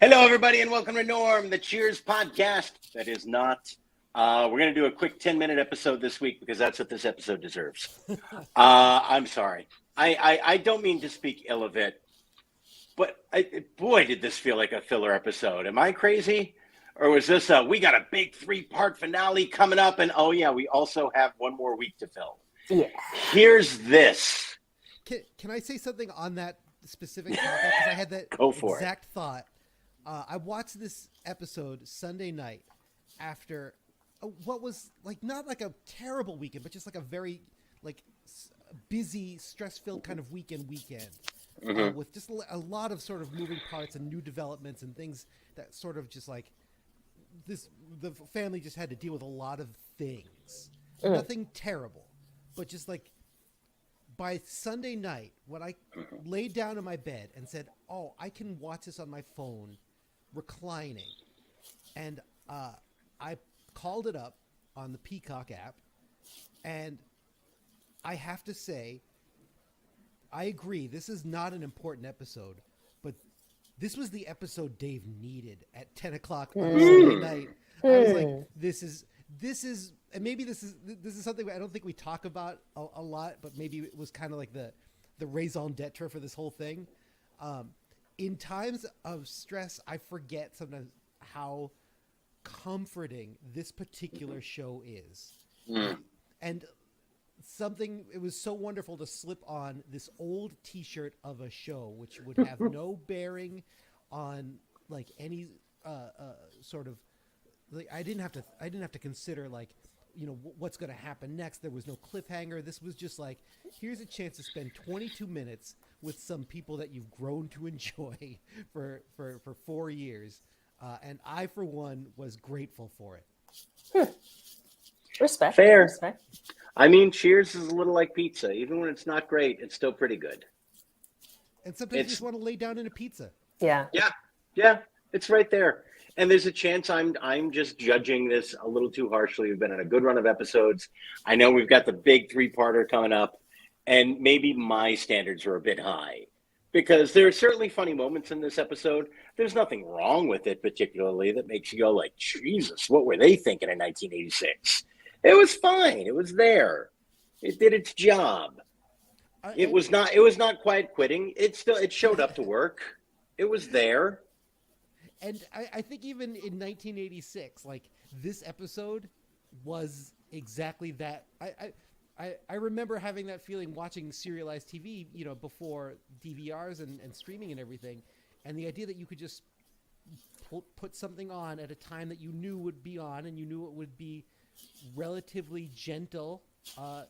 Hello, everybody, and welcome to Norm, the Cheers podcast. That is not. We're going to do a quick 10-minute episode this week because that's what this episode deserves. I'm sorry. I don't mean to speak ill of it, but boy, did this feel like a filler episode. Am I crazy? Or was this we got a big 3-part finale coming up, and oh, yeah, we also have one more week to fill. Yeah. Here's this. Can I say something on that specific topic? Because I had that exact thought. I watched this episode Sunday night after what was like not like a terrible weekend, but just like a very like busy, stress-filled kind of weekend with just a lot of sort of moving parts and new developments and things that sort of just like the family just had to deal with a lot of things. Nothing terrible, but just like by Sunday night when I laid down in my bed and said, "Oh, I can watch this on my phone." Reclining, and I called it up on the Peacock app, and I have to say, I agree, this is not an important episode, but this was the episode Dave needed at 10 o'clock on Sunday night. I was like, this is, and maybe this is something I don't think we talk about a lot, but maybe it was kind of like the raison d'etre for this whole thing. In times of stress, I forget sometimes how comforting this particular show is. And it was so wonderful to slip on this old t-shirt of a show, which would have no bearing on like any sort of, like, I didn't have to consider like, you know, what's going to happen next. There was no cliffhanger. This was just like, here's a chance to spend 22 minutes with some people that you've grown to enjoy for 4 years. And I, for one, was grateful for it. Respect. Fair. Respect. I mean, Cheers is a little like pizza. Even when it's not great, it's still pretty good. And sometimes you just want to lay down in a pizza. Yeah. Yeah. It's right there. And there's a chance I'm just judging this a little too harshly. We've been on a good run of episodes. I know we've got the big 3-parter coming up. And maybe my standards are a bit high because there are certainly funny moments in this episode. There's nothing wrong with it particularly that makes you go like, Jesus, what were they thinking in 1986? It was fine. It was there. It did its job. It was not quiet quitting. It showed up to work. It was there. And I think even in 1986, like this episode was exactly that. I remember having that feeling watching serialized TV, you know, before DVRs and streaming and everything. And the idea that you could just put something on at a time that you knew would be on and you knew it would be relatively gentle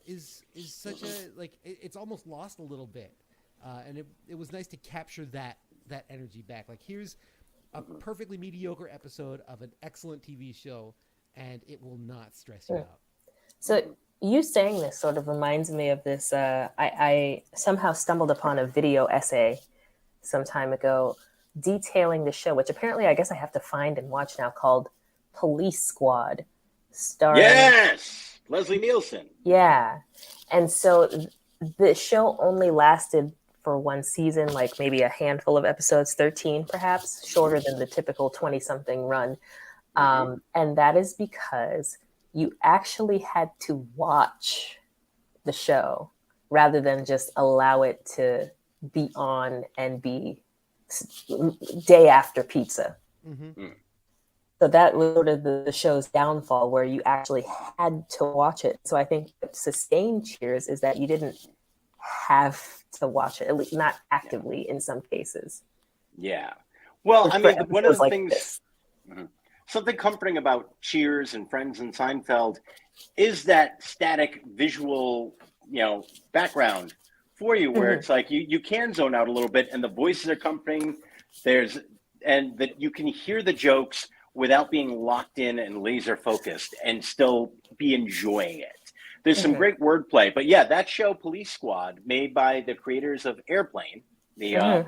is such a, like, it's almost lost a little bit. And it was nice to capture that energy back. Like, here's a perfectly mediocre episode of an excellent TV show, and it will not stress you out. So you saying this sort of reminds me of this. I somehow stumbled upon a video essay some time ago detailing the show, which apparently I guess I have to find and watch now, called Police Squad. Starring... Yes! Leslie Nielsen. Yeah. And so the show only lasted for one season, like maybe a handful of episodes, 13 perhaps, shorter than the typical 20-something run. And that is because you actually had to watch the show rather than just allow it to be on and be day after pizza. So that was sort of the show's downfall, where you actually had to watch it. So I think what sustained Cheers is that you didn't have to watch it, at least not actively in some cases. Yeah. Well, I mean, one of the like things, something comforting about Cheers and Friends and Seinfeld is that static visual, you know, background for you, where it's like you can zone out a little bit and the voices are comforting. And that you can hear the jokes without being locked in and laser focused and still be enjoying it. There's some great wordplay, but yeah, that show Police Squad, made by the creators of Airplane, the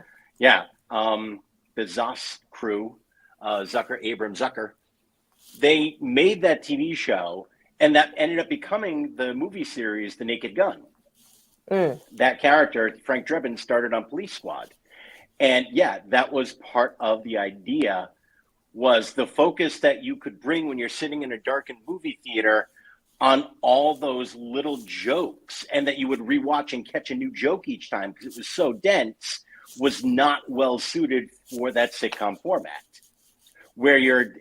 Zos crew, Zucker, they made that TV show, and that ended up becoming the movie series, The Naked Gun. That character, Frank Drebin, started on Police Squad. And yeah, that was part of the idea, was the focus that you could bring when you're sitting in a darkened movie theater on all those little jokes, and that you would rewatch and catch a new joke each time because it was so dense, was not well suited for that sitcom format, where you're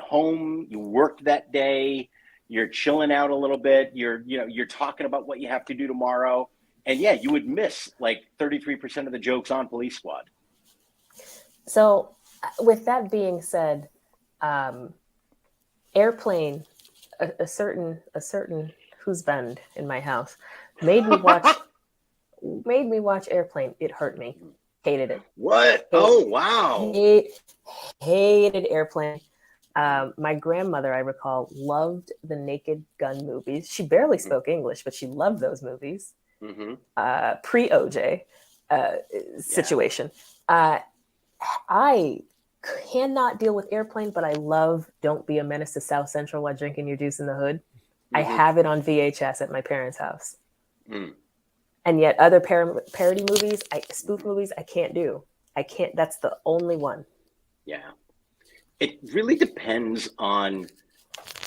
home, you worked that day, you're chilling out a little bit, you're talking about what you have to do tomorrow, and yeah, you would miss like 33% of the jokes on Police Squad. So, with that being said, Airplane, a certain husband in my house made me watch Airplane. It hurt me. Hated it. What? Oh, wow. Hated Airplane. My grandmother, I recall, loved the Naked Gun movies. She barely spoke English, but she loved those movies. Mm-hmm. Pre-OJ situation. I cannot deal with Airplane, but I love Don't Be a Menace to South Central while drinking your juice in the hood. Mm-hmm. I have it on VHS at my parents' house. Mm. And yet other parody movies, spoof movies, I can't do. That's the only one. Yeah. It really depends on,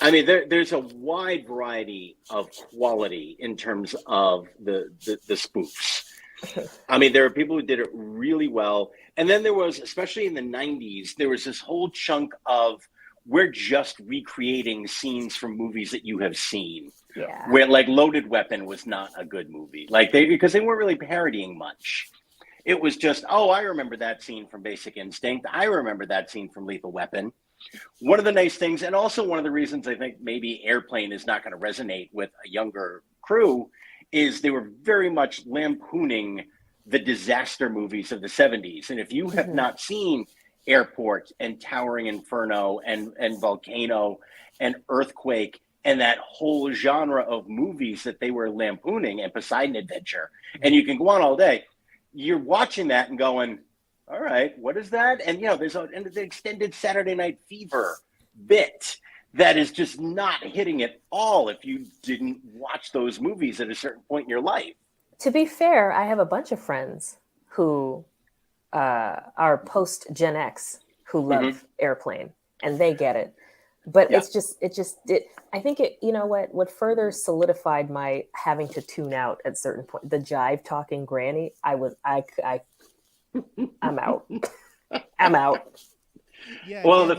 I mean, there's a wide variety of quality in terms of the spoofs. I mean, there are people who did it really well. And then there was, especially in the 90s, there was this whole chunk of, we're just recreating scenes from movies that you have seen. Yeah. Where like Loaded Weapon was not a good movie. Because they weren't really parodying much. It was just, oh, I remember that scene from Basic Instinct. I remember that scene from Lethal Weapon. One of the nice things, and also one of the reasons I think maybe Airplane is not going to resonate with a younger crew, is they were very much lampooning the disaster movies of the 70s. And if you have not seen Airport and Towering Inferno and Volcano and Earthquake and that whole genre of movies that they were lampooning, and Poseidon Adventure, and you can go on all day, you're watching that and going, all right, what is that? And, there's an extended Saturday Night Fever bit that is just not hitting at all if you didn't watch those movies at a certain point in your life. To be fair, I have a bunch of friends who are post Gen X who love Airplane, and they get it. But I think what further solidified my having to tune out at certain point, the jive talking granny, I'm out. I'm out. Yeah. Well,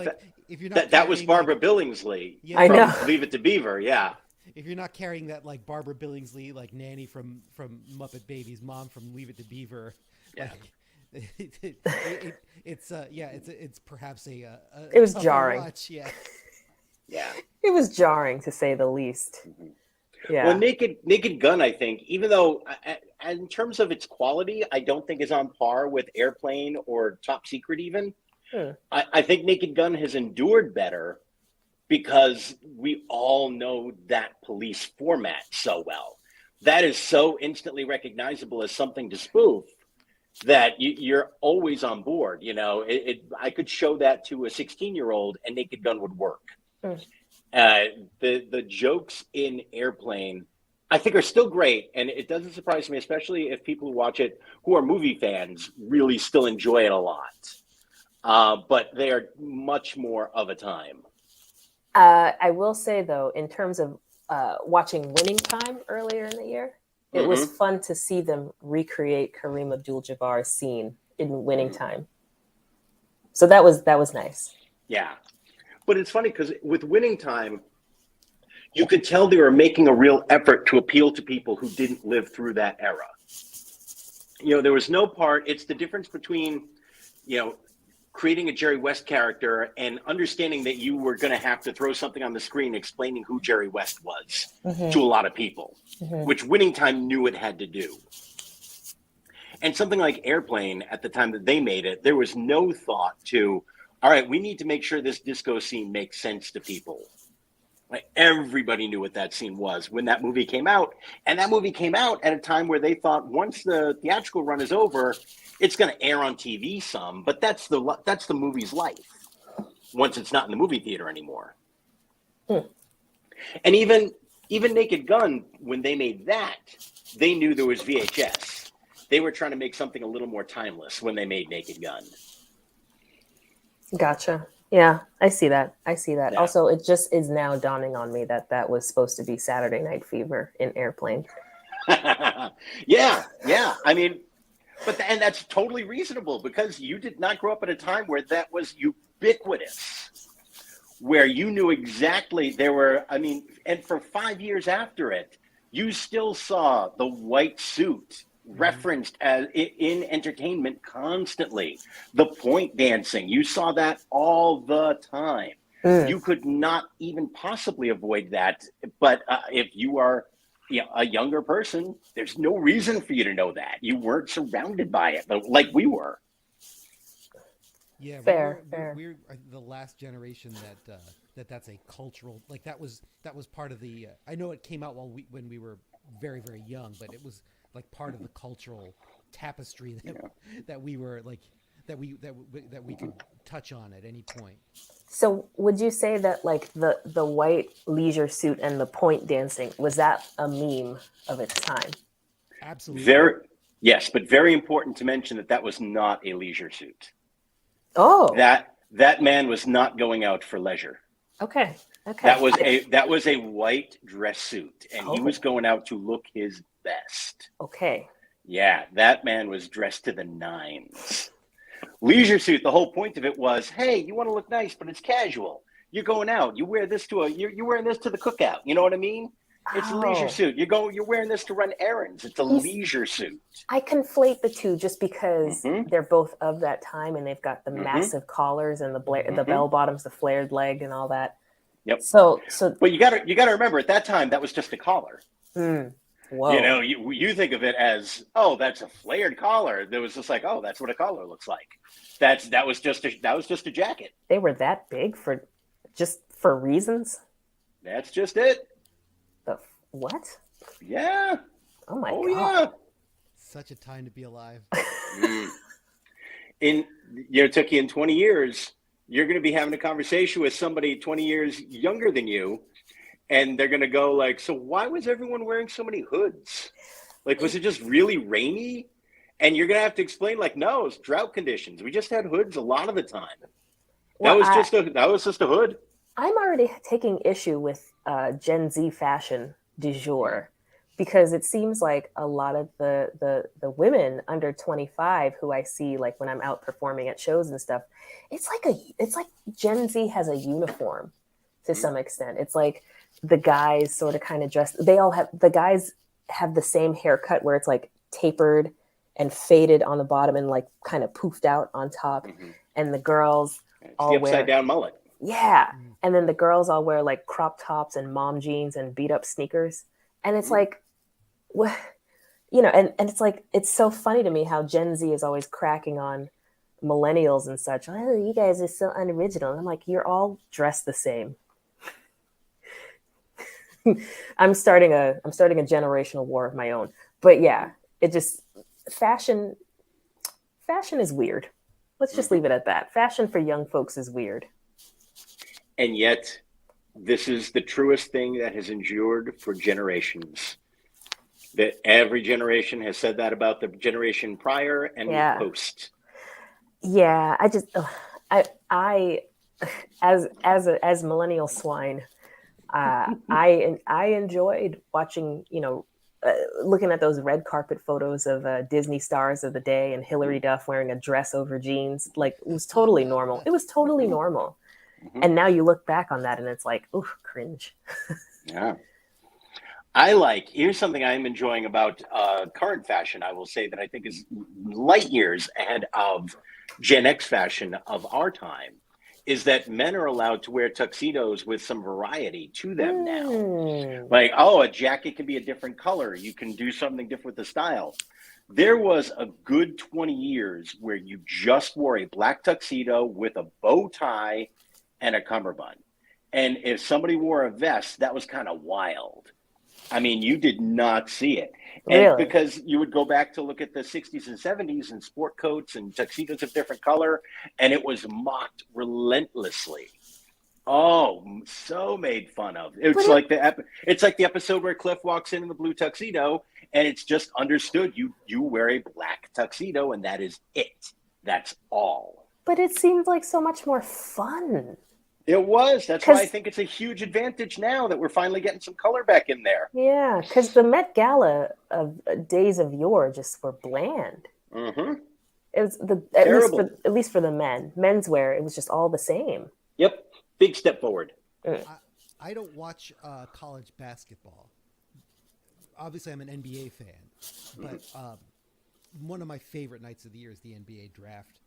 if you're not that was Barbara Billingsley. Yeah, I know. Leave It to Beaver. Yeah. If you're not carrying that like Barbara Billingsley, like nanny from Muppet Babies, mom from Leave It to Beaver, yeah. It's perhaps a it was jarring. Watch. Yeah. Yeah. It was jarring to say the least. Yeah. Well, Naked Gun, I think, even though in terms of its quality, I don't think is on par with Airplane or Top Secret even. I think Naked Gun has endured better because we all know that police format so well. That is so instantly recognizable as something to spoof that you're always on board. I could show that to a 16-year-old and Naked Gun would work. The jokes in Airplane, I think, are still great, and it doesn't surprise me, especially if people who watch it who are movie fans really still enjoy it a lot. But they are much more of a time. I will say, though, in terms of watching Winning Time earlier in the year, it was fun to see them recreate Kareem Abdul-Jabbar's scene in Winning Time. So that was nice. Yeah. But it's funny because with Winning Time, you could tell they were making a real effort to appeal to people who didn't live through that era. There was no part. It's the difference between, creating a Jerry West character and understanding that you were going to have to throw something on the screen explaining who Jerry West was to a lot of people, which Winning Time knew it had to do. And something like Airplane, at the time that they made it, there was no thought to, all right, we need to make sure this disco scene makes sense to people. Like, everybody knew what that scene was when that movie came out. And that movie came out at a time where they thought once the theatrical run is over, it's going to air on TV some, but that's the movie's life once it's not in the movie theater anymore. And even Naked Gun, when they made that, they knew there was VHS. they were trying to make something a little more timeless when they made Naked Gun. Gotcha. Yeah, I see that. Yeah. Also, it just is now dawning on me that was supposed to be Saturday Night Fever in Airplane. Yeah. I mean, and that's totally reasonable because you did not grow up at a time where that was ubiquitous, where you knew exactly and for 5 years after it, you still saw the white suit referenced as in entertainment constantly. The point dancing, you saw that all the time. You could not even possibly avoid that. But if you are a younger person, there's no reason for you to know that. You weren't surrounded by it like we were. Yeah, fair. We're the last generation that's a cultural, like that was part of the. I know it came out when we were very, very young, but it was like part of the cultural tapestry that we were like that we could touch on at any point. So would you say that like the white leisure suit and the point dancing, was that a meme of its time? Absolutely. Yes, but very important to mention that was not a leisure suit. Oh, that man was not going out for leisure. Okay. That was a white dress suit, and he was going out to look his best. Okay. Yeah, that man was dressed to the nines. Leisure suit, the whole point of it was, hey, you want to look nice, but it's casual. You're going out. You wear this you're wearing this to the cookout. You know what I mean? It's a leisure suit. You're wearing this to run errands. It's a leisure suit. I conflate the two just because they're both of that time, and they've got the massive collars and the bell bottoms, the flared leg, and all that. Yep. So, but you got to remember, at that time, that was just a collar. Whoa. You know, you think of it as, oh, that's a flared collar. There was just like, oh, that's what a collar looks like. That was just a jacket. They were that big for reasons. That's just it. What? Yeah. Oh my God. Yeah. Such a time to be alive. It took you in 20 years. You're going to be having a conversation with somebody 20 years younger than you, and they're going to go like, so why was everyone wearing so many hoods? Like, was it just really rainy? And you're going to have to explain like, no, it's drought conditions. We just had hoods a lot of the time. That was just a hood. I'm already taking issue with Gen Z fashion du jour, because it seems like a lot of the women under 25 who I see like when I'm out performing at shows and stuff, it's like Gen Z has a uniform to some extent. It's like the guys sort of kind of dressed. The guys have the same haircut where it's like tapered and faded on the bottom and like kind of poofed out on top, and the girls all the upside down mullet. Yeah. And then the girls all wear like crop tops and mom jeans and beat up sneakers. And it's like, and it's like, it's so funny to me how Gen Z is always cracking on millennials and such. Oh, you guys are so unoriginal. And I'm like, you're all dressed the same. I'm starting a generational war of my own. But yeah, it just, fashion is weird. Let's just leave it at that. Fashion for young folks is weird. And yet, this is the truest thing that has endured for generations. That every generation has said that about the generation prior and post. Yeah, I as millennial swine, I enjoyed watching, looking at those red carpet photos of Disney stars of the day and Hilary Duff wearing a dress over jeans. Like, it was totally normal. And now you look back on that and it's like, ooh, cringe. Yeah. Here's something I'm enjoying about current fashion, I will say, that I think is light years ahead of Gen X fashion of our time, is that men are allowed to wear tuxedos with some variety to them now. Like, a jacket can be a different color. You can do something different with the style. There was a good 20 years where you just wore a black tuxedo with a bow tie and a cummerbund. And if somebody wore a vest, that was kind of wild. I mean, you did not see it. And really? Because you would go back to look at the 60s and 70s and sport coats and tuxedos of different color, and it was mocked relentlessly. Oh, so made fun of. It's But like it's like the episode where Cliff walks in the blue tuxedo, and it's just understood you wear a black tuxedo, and that is it. That's all. But it seemed like so much more fun. It was. That's why I Because think it's a huge advantage now that we're finally getting some color back in there. yeah, because the Met Gala of days of yore just were bland. Mm-hmm. It was Terrible. at least for the men, menswear. It was just all the same. Yep. Big step forward. I don't watch college basketball. Obviously, I'm an NBA fan, but one of my favorite nights of the year is the NBA draft.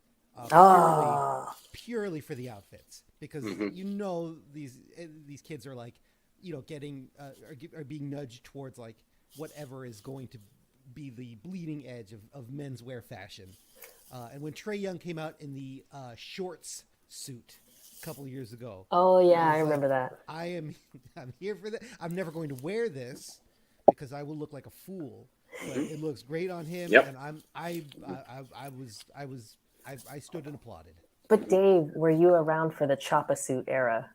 Purely for the outfits, because you know these kids are like, you know, getting are being nudged towards like whatever is going to be the bleeding edge of menswear fashion. And when Trae Young came out in the shorts suit a couple of years ago, oh yeah, I remember that. I'm here for that. I'm never going to wear this because I will look like a fool. But it looks great on him, Yep. and I stood and applauded. But Dave, were you around for the choppa suit era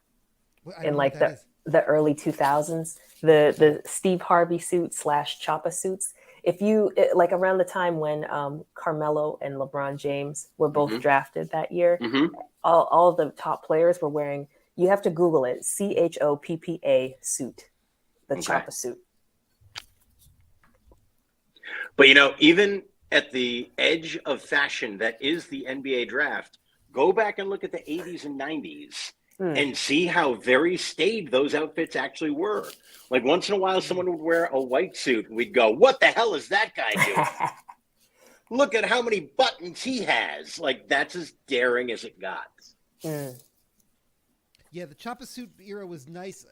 in like the early 2000s? The Steve Harvey suit / choppa suits. If you like around the time when Carmelo and LeBron James were both drafted that year, all the top players were wearing. You have to Google it. CHOPPA suit, the choppa suit. But you know, even at the edge of fashion that is the NBA draft, go back and look at the 80s and 90s and see how very staid those outfits actually were. Like once in a while, someone would wear a white suit and we'd go, what the hell is that guy doing? Look at how many buttons he has. Like that's as daring as it got. Yeah, the choppa suit era was nice.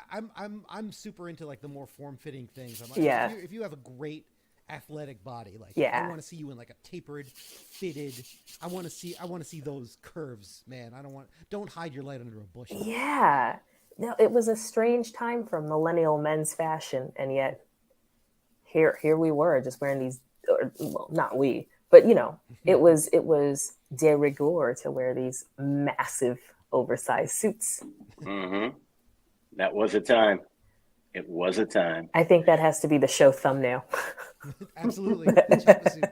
I'm super into like the more form-fitting things. I'm like, if you have a great athletic body, like I want to see you in like a tapered, fitted. I want to see those curves, man. Don't hide your light under a bushel. Yeah, no, it was a strange time for millennial men's fashion, and yet here we were just wearing these. Well, not we, but you know, it was de rigueur to wear these massive, oversized suits. That was a time. It was a time. I think that has to be the show thumbnail. Absolutely. Choppa suit.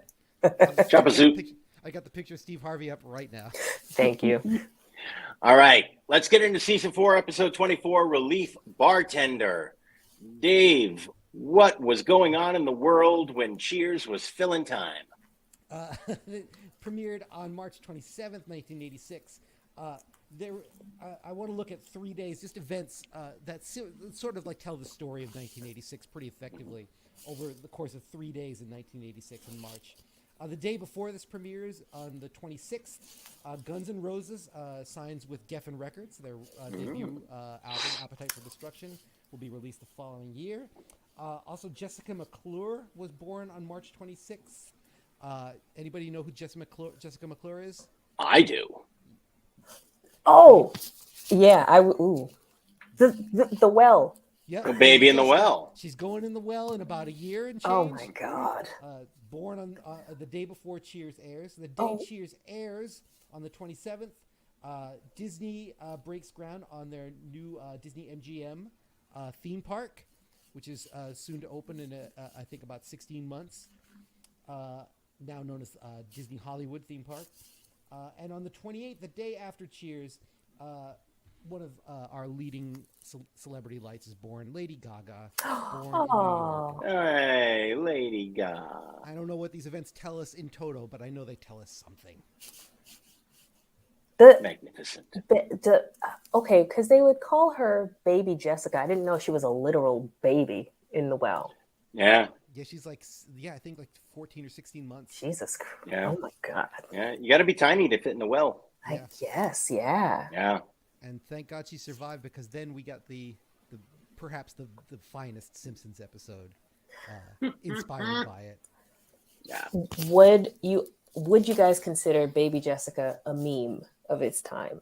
Choppa suit. I got the picture of Steve Harvey up right now. Thank you. All right. Let's get into season 4, episode 24, Relief Bartender. Dave, what was going on in the world when Cheers was filling time? It premiered on March 27th, 1986. I want to look at 3 days, just events that sort of like tell the story of 1986 pretty effectively over the course of 3 days in 1986 in March. The day before this premieres, on the 26th, Guns N' Roses signs with Geffen Records. Their debut album, Appetite for Destruction, will be released the following year. Also, Jessica McClure was born on March 26th. Anybody know who Jessica McClure is? I do. Oh, yeah. The well. Yeah, the baby in the well. She's going in the well in about a year and change. Oh my God. Born on the day before Cheers airs. The day Cheers airs on the 27th, Disney breaks ground on their new Disney MGM theme park, which is soon to open in I think about 16 months. Now known as Disney Hollywood theme park. And on the 28th, the day after Cheers, one of our leading celebrity lights is born, Lady Gaga, born in New York. Hey, Lady Gaga. I don't know what these events tell us in toto, but I know they tell us something. Magnificent. Okay, because they would call her Baby Jessica. I didn't know she was a literal baby in the well. Yeah. Yeah, she's like, I think like 14 or 16 months. Jesus Christ. Yeah. Oh my God. Yeah, you got to be tiny to fit in the well. I guess, yeah. Yeah. And thank God she survived, because then we got the perhaps the finest Simpsons episode inspired by it. Yeah. Would you guys consider Baby Jessica a meme of its time?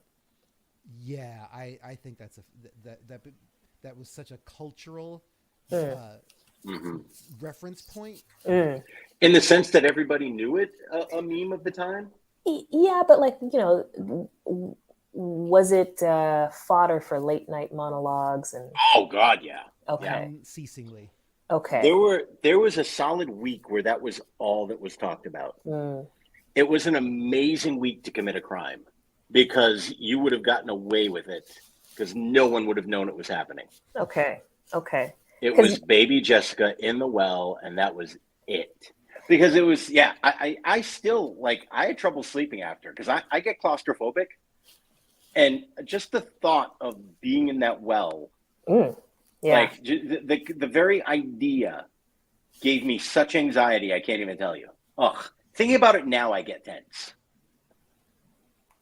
Yeah, I think that was such a cultural reference point. In the sense that everybody knew it, a meme of the time? Yeah, but like, you know, Was it fodder for late night monologues? And oh God, yeah. Okay. Unceasingly. Okay. There was a solid week where that was all that was talked about. It was an amazing week to commit a crime because you would have gotten away with it because no one would have known it was happening. Okay. It was baby Jessica in the well, and that was it. Because it was, I still, like, I had trouble sleeping after because I get claustrophobic. And just the thought of being in that well, like the very idea gave me such anxiety, I can't even tell you. Ugh. Thinking about it now, I get tense.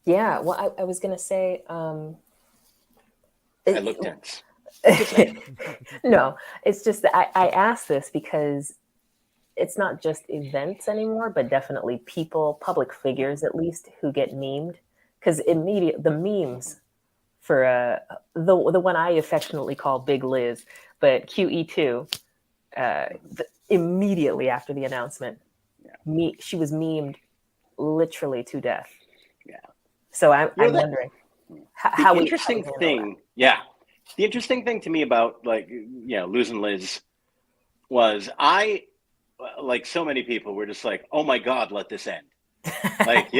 Yeah, well, I was going to say... I look tense. No, it's just that I asked this because it's not just events anymore, but definitely people, public figures at least, who get memed. Because the memes for the one I affectionately call Big Liz, but QE2, immediately after the announcement, she was memed literally to death. Yeah. So I'm wondering how the interesting thing. Yeah, the interesting thing to me about losing Liz was like so many people were just like, oh my God, let this end. Like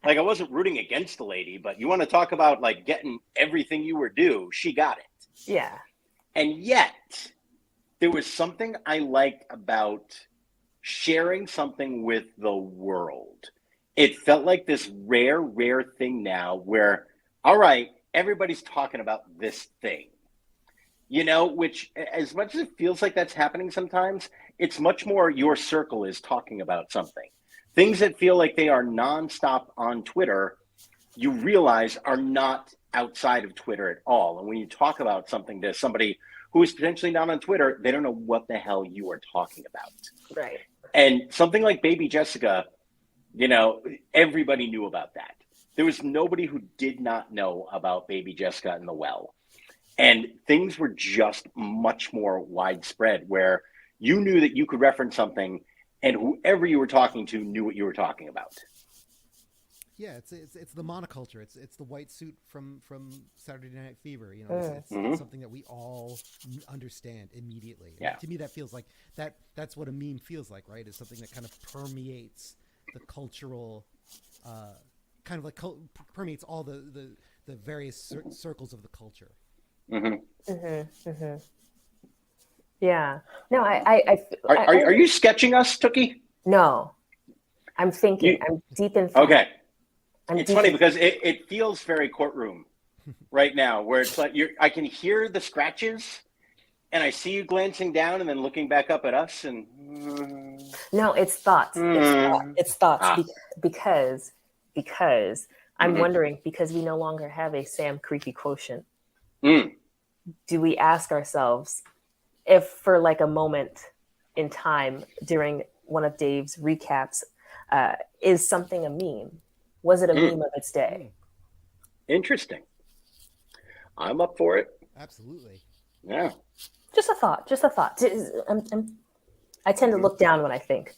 like I wasn't rooting against the lady, but you want to talk about like getting everything you were due, she got it. Yeah. And yet there was something I liked about sharing something with the world. It felt like this rare thing now where, all right, everybody's talking about this thing, which as much as it feels like that's happening sometimes, it's much more your circle is talking about something. Things that feel like they are nonstop on Twitter, you realize are not outside of Twitter at all. And when you talk about something to somebody who is potentially not on Twitter, they don't know what the hell you are talking about. Right. And something like Baby Jessica, everybody knew about that. There was nobody who did not know about Baby Jessica in the well. And things were just much more widespread where you knew that you could reference something and whoever you were talking to knew what you were talking about. Yeah, it's the monoculture. It's the white suit from Saturday Night Fever. It's something that we all understand immediately. Yeah. To me, that feels like that's what a meme feels like, right? It's something that kind of permeates the cultural, permeates all the various circles of the culture. Yeah. No, Are you sketching us, Tookie? No, I'm thinking. I'm deep in thought. Okay. It's funny because it feels very courtroom right now, where it's like I can hear the scratches, and I see you glancing down and then looking back up at us. And no, it's thoughts. It's thoughts because I'm wondering, because we no longer have a Sam Creepy quotient. Do we ask ourselves if, for like a moment in time during one of Dave's recaps, is something a meme? Was it a meme of its day? Interesting. I'm up for it. Absolutely. Yeah. Just a thought. I tend to look down when I think.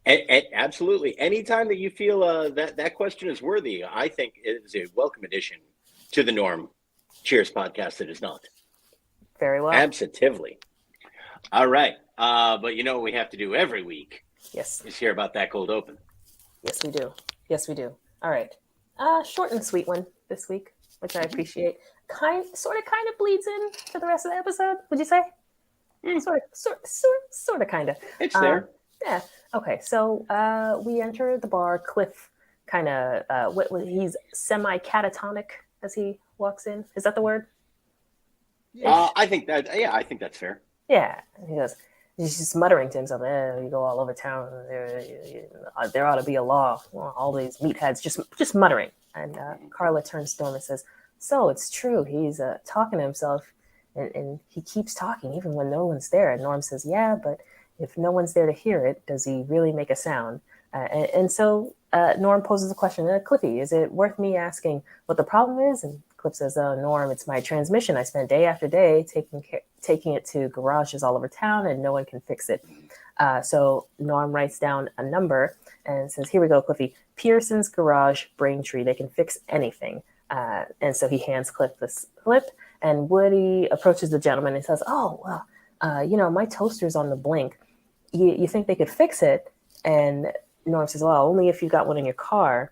Absolutely. Anytime that you feel that question is worthy, I think it is a welcome addition to the Norm Cheers podcast. It is not. Very well. Absolutely. All right. But what we have to do every week. Yes. Is hear about that cold open. Yes, we do. All right. Short and sweet one this week, which I appreciate. Kind of bleeds in to the rest of the episode. Would you say? Sort of, kind of. It's there. Yeah. Okay. So we enter the bar. Cliff kind of. He's semi-catatonic as he walks in. Is that the word? I think that. Yeah, I think that's fair. Yeah. And he goes. He's just muttering to himself, you go all over town. There ought to be a law. All these meatheads just muttering. And Carla turns to him and says, so it's true. He's talking to himself, and he keeps talking even when no one's there. And Norm says, yeah, but if no one's there to hear it, does he really make a sound? And so Norm poses a question, Cliffy, is it worth me asking what the problem is? And Cliff says, Norm, it's my transmission. I spent day after day taking it to garages all over town, and no one can fix it. So Norm writes down a number and says, here we go, Cliffy. Pearson's Garage, Braintree. They can fix anything. And so he hands Cliff the slip, and Woody approaches the gentleman and says, "Oh, well, my toaster's on the blink. You think they could fix it?" And Norm says, "Well, only if you got one in your car.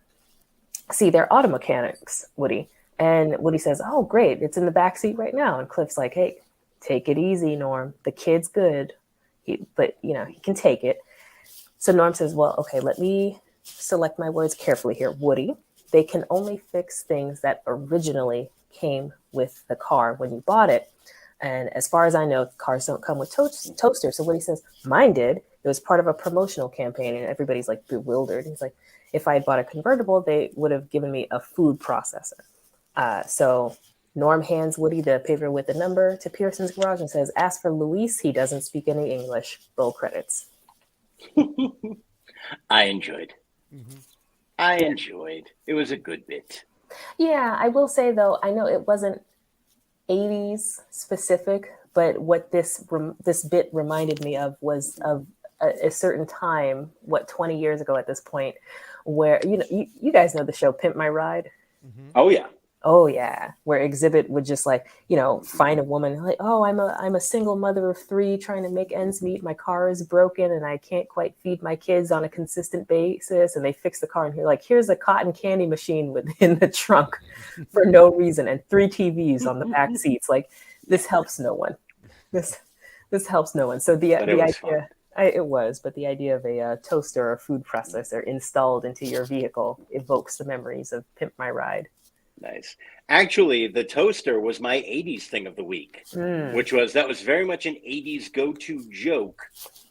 See, they're auto mechanics, Woody." And Woody says, "Oh, great. It's in the back seat right now." And Cliff's like, "Hey, take it easy, Norm. The kid's good. But he can take it." So Norm says, "Well, okay, let me select my words carefully here. Woody, they can only fix things that originally came with the car when you bought it. And as far as I know, cars don't come with toasters." So Woody says, "Mine did. It was part of a promotional campaign." And everybody's like bewildered. He's like, "If I had bought a convertible, they would have given me a food processor." So Norm hands Woody the paper with the number to Pearson's garage and says, "Ask for Luis. He doesn't speak any English." Roll credits. I enjoyed. It was a good bit. Yeah, I will say, though, I know it wasn't 80s specific, but what this bit reminded me of was of a certain time, 20 years ago at this point, where, you guys know the show Pimp My Ride? Oh, yeah. Oh yeah, where Exhibit would just find a woman like, "Oh, I'm a single mother of 3 trying to make ends meet. My car is broken and I can't quite feed my kids on a consistent basis." And they fix the car and you're like, "Here's a cotton candy machine within the trunk for no reason and 3 TVs on the back seats." Like, this helps no one. This helps no one. So the idea. It was, but the idea of a toaster or food processor installed into your vehicle evokes the memories of Pimp My Ride. Nice. Actually, the toaster was my 80s thing of the week, that was very much an 80s go-to joke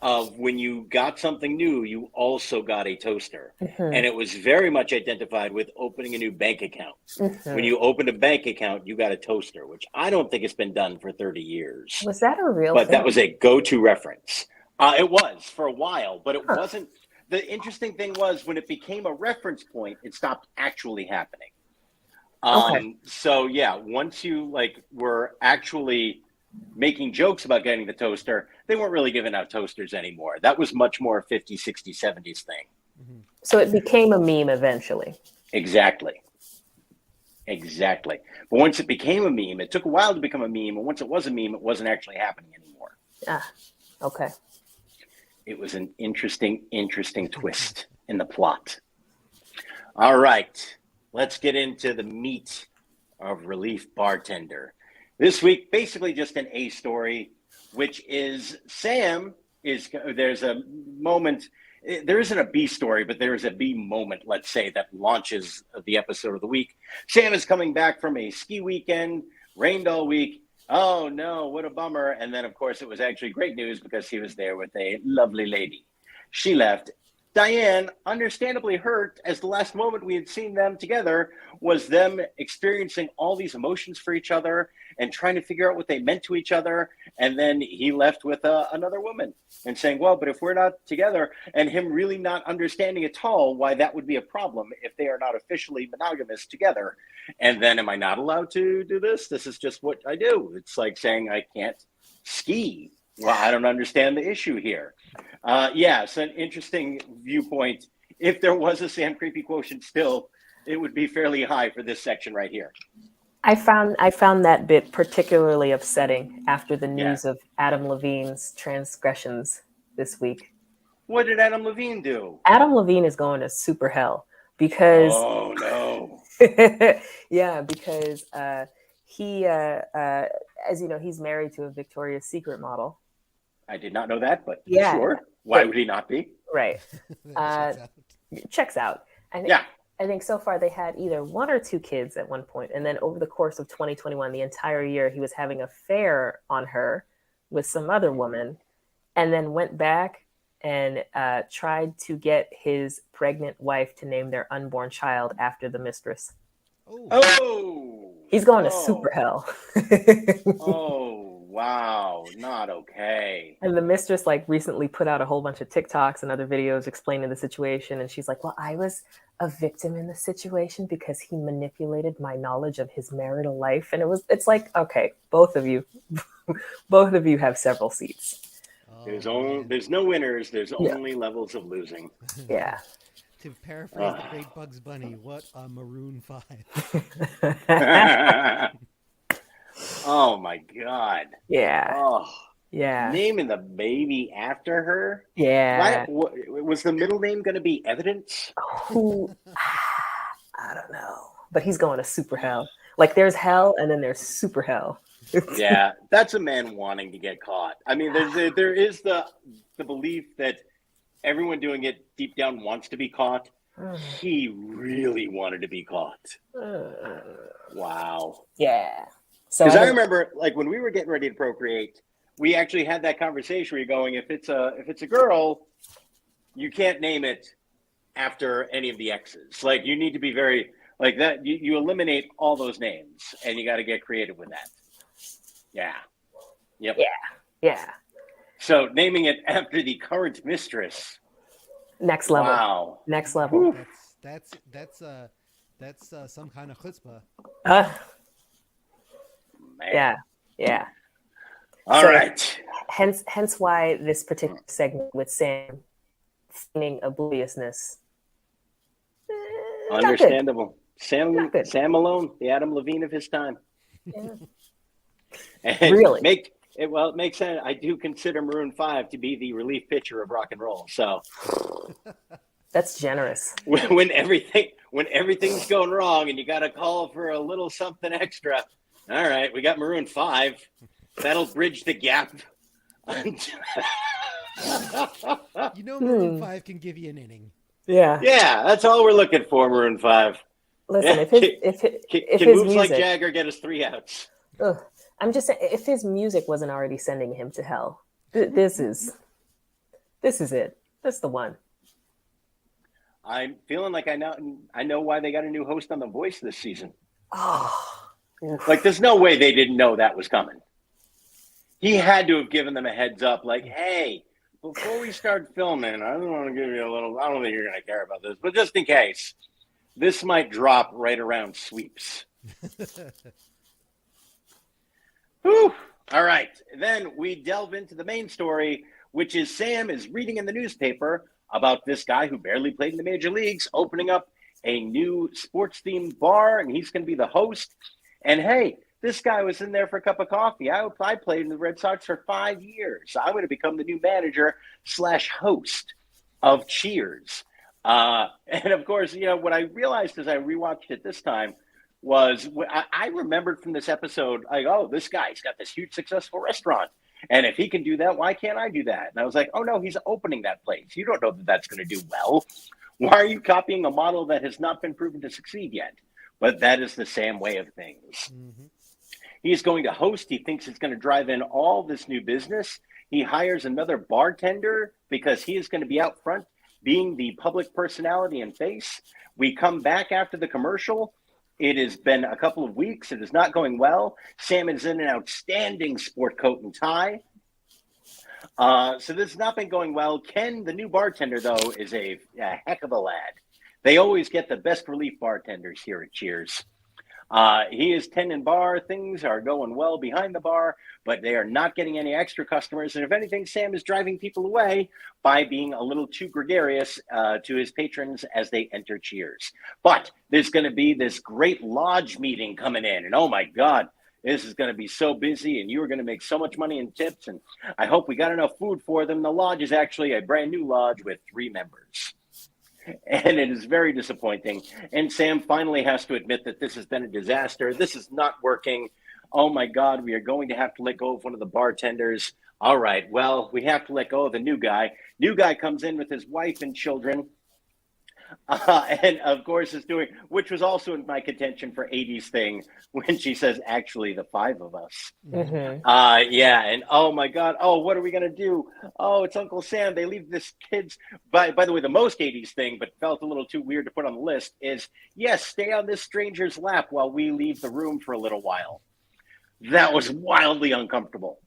of when you got something new, you also got a toaster. And it was very much identified with opening a new bank account. When you opened a bank account, you got a toaster, which I don't think it's been done for 30 years. Was that a real thing? But that was a go-to reference. It was for a while, but it wasn't. The interesting thing was when it became a reference point, it stopped actually happening. So yeah, once you were actually making jokes about getting the toaster, they weren't really giving out toasters anymore. That was much more a 50s, 60s, 70s thing. So it became a meme eventually. Exactly. But once it became a meme, it took a while to become a meme. And once it was a meme, it wasn't actually happening anymore. Okay. It was an interesting twist in the plot. All right. Let's get into the meat of Relief Bartender. This week, basically just an A story, which is there's a moment, there isn't a B story, but there is a B moment, let's say, that launches the episode of the week. Sam is coming back from a ski weekend, rained all week. Oh no, what a bummer. And then, of course, it was actually great news because he was there with a lovely lady. She left. Diane, understandably hurt, as the last moment we had seen them together was them experiencing all these emotions for each other and trying to figure out what they meant to each other. And then he left with another woman and saying, well, but if we're not together, and him really not understanding at all why that would be a problem if they are not officially monogamous together. And then, am I not allowed to do this? This is just what I do. It's like saying I can't ski. Well, I don't understand the issue here. It's an interesting viewpoint. If there was a Sam Creepy quotient still, it would be fairly high for this section right here. I found that bit particularly upsetting after the news of Adam Levine's transgressions this week. What did Adam Levine do? Adam Levine is going to super hell because... Oh, no. Because he, as you know, he's married to a Victoria's Secret model. I did not know that, but sure. Why would he not be? Right. Checks out. I think so far they had either 1 or 2 kids at one point, and then over the course of 2021, the entire year, he was having an affair on her with some other woman, and then went back and tried to get his pregnant wife to name their unborn child after the mistress. Oh! He's going to super hell. Oh, wow. Not okay. And the mistress recently put out a whole bunch of TikToks and other videos explaining the situation. And she's like, well, I was a victim in the situation because he manipulated my knowledge of his marital life. And it's like, okay, both of you have several seats. There's no winners. There's only levels of losing. Yeah. To paraphrase the great Bugs Bunny, what a Maroon 5. Oh my God. Yeah. Oh. Yeah. Naming the baby after her? Yeah. Was the middle name going to be Evidence? Who? I don't know. But he's going to super hell. Like there's hell and then there's super hell. Yeah, that's a man wanting to get caught. I mean, there is the belief that everyone doing it deep down wants to be caught. He really wanted to be caught. Wow. Yeah. So because I remember, like, when we were getting ready to procreate, we actually had that conversation where you're going, if it's a girl, you can't name it after any of the exes. Like, you need to be very like that. You eliminate all those names, and you got to get creative with that. Yeah. Yep. Yeah. Yeah. So naming it after the current mistress. Next level. Wow. Next level. That's some kind of chutzpah. Yeah. Yeah. All right. Hence why this particular segment with Sam feigning obliviousness. Understandable. Sam Malone, the Adam Levine of his time. Yeah. And really? It makes sense. I do consider Maroon 5 to be the relief pitcher of rock and roll. So that's generous. When everything's going wrong and you got to call for a little something extra. All right, we got Maroon 5. That'll bridge the gap. Maroon 5 can give you an inning. Yeah. Yeah, that's all we're looking for, Maroon 5. Listen, if his moves music, like Jagger get us 3 outs. I'm just saying, if his music wasn't already sending him to hell, this is it. That's the one. I'm feeling like I know why they got a new host on The Voice this season. Oh, like there's no way they didn't know that was coming. He had to have given them a heads up, like, hey, before we start filming, I don't want to give you a little. I don't think you're going to care about this, but just in case, this might drop right around sweeps. Whew. All right. Then we delve into the main story, which is Sam is reading in the newspaper about this guy who barely played in the major leagues, opening up a new sports-themed bar, and he's going to be the host. And hey, this guy was in there for a cup of coffee. I played in the Red Sox for 5 years. I'm going to become the new manager/host of Cheers. And of course, what I realized as I rewatched it this time was I remembered from this episode, like, oh, this guy's got this huge successful restaurant. And if he can do that, why can't I do that? And I was like, oh, no, he's opening that place. You don't know that that's going to do well. Why are you copying a model that has not been proven to succeed yet? But that is the Sam way of things. Mm-hmm. He's going to host. He thinks it's going to drive in all this new business. He hires another bartender because he is going to be out front being the public personality and face. We come back after the commercial. It has been a couple of weeks. It is not going well. Sam is in an outstanding sport coat and tie. So this has not been going well. Ken, the new bartender, though, is a heck of a lad. They always get the best relief bartenders here at Cheers. He is tending bar. Things are going well behind the bar, but they are not getting any extra customers. And if anything, Sam is driving people away by being a little too gregarious to his patrons as they enter Cheers. But there's going to be this great lodge meeting coming in. And oh my God, this is going to be so busy. And you are going to make so much money in tips. And I hope we got enough food for them. The lodge is actually a brand new lodge with 3 members. And it is very disappointing. And Sam finally has to admit that this has been a disaster. This is not working. Oh, my God, we are going to have to let go of one of the bartenders. All right, well, we have to let go of the new guy. New guy comes in with his wife and children. And, of course, is doing, which was also in my contention for 80s thing, when she says, actually, the 5 of us. Mm-hmm. Yeah, and oh, my God, oh, what are we going to do? Oh, it's Uncle Sam. They leave this kid's, by the way, the most 80s thing, but felt a little too weird to put on the list, is, yes, stay on this stranger's lap while we leave the room for a little while. That was wildly uncomfortable.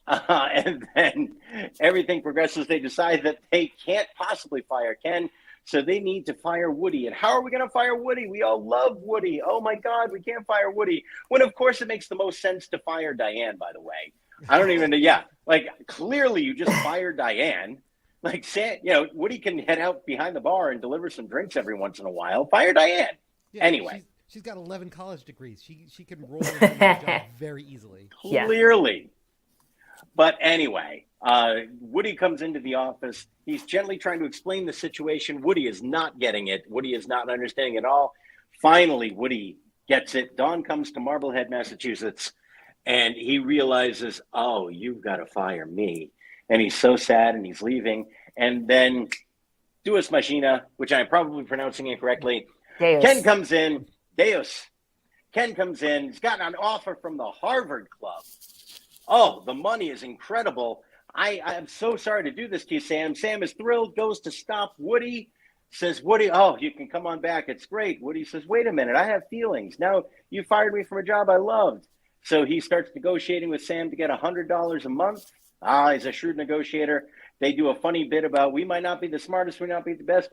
And then everything progresses. They decide that they can't possibly fire Ken, so they need to fire Woody. And how are we going to fire Woody? We all love Woody. Oh, my God, we can't fire Woody. When, of course, it makes the most sense to fire Diane, by the way. I don't even know. Yeah, like, clearly you just fired Diane. Like, Sam, Woody can head out behind the bar and deliver some drinks every once in a while. Fire Diane. Yeah, anyway. She's got 11 college degrees. She can roll into the job very easily. Clearly. Yeah. But anyway, Woody comes into the office. He's gently trying to explain the situation. Woody is not getting it. Woody is not understanding at all. Finally, Woody gets it. Dawn comes to Marblehead, Massachusetts, and he realizes, oh, you've got to fire me. And he's so sad, and he's leaving. And then Deus Machina, which I'm probably pronouncing incorrectly, Deus. Ken comes in. Deus. Ken comes in. He's gotten an offer from the Harvard Club. Oh, the money is incredible. I'm so sorry to do this to you, Sam. Sam is thrilled, goes to stop Woody, says, Woody, oh, you can come on back. It's great. Woody says, wait a minute, I have feelings. Now you fired me from a job I loved. So he starts negotiating with Sam to get $100 a month. He's a shrewd negotiator. They do a funny bit about, we might not be the smartest, we might not be the best.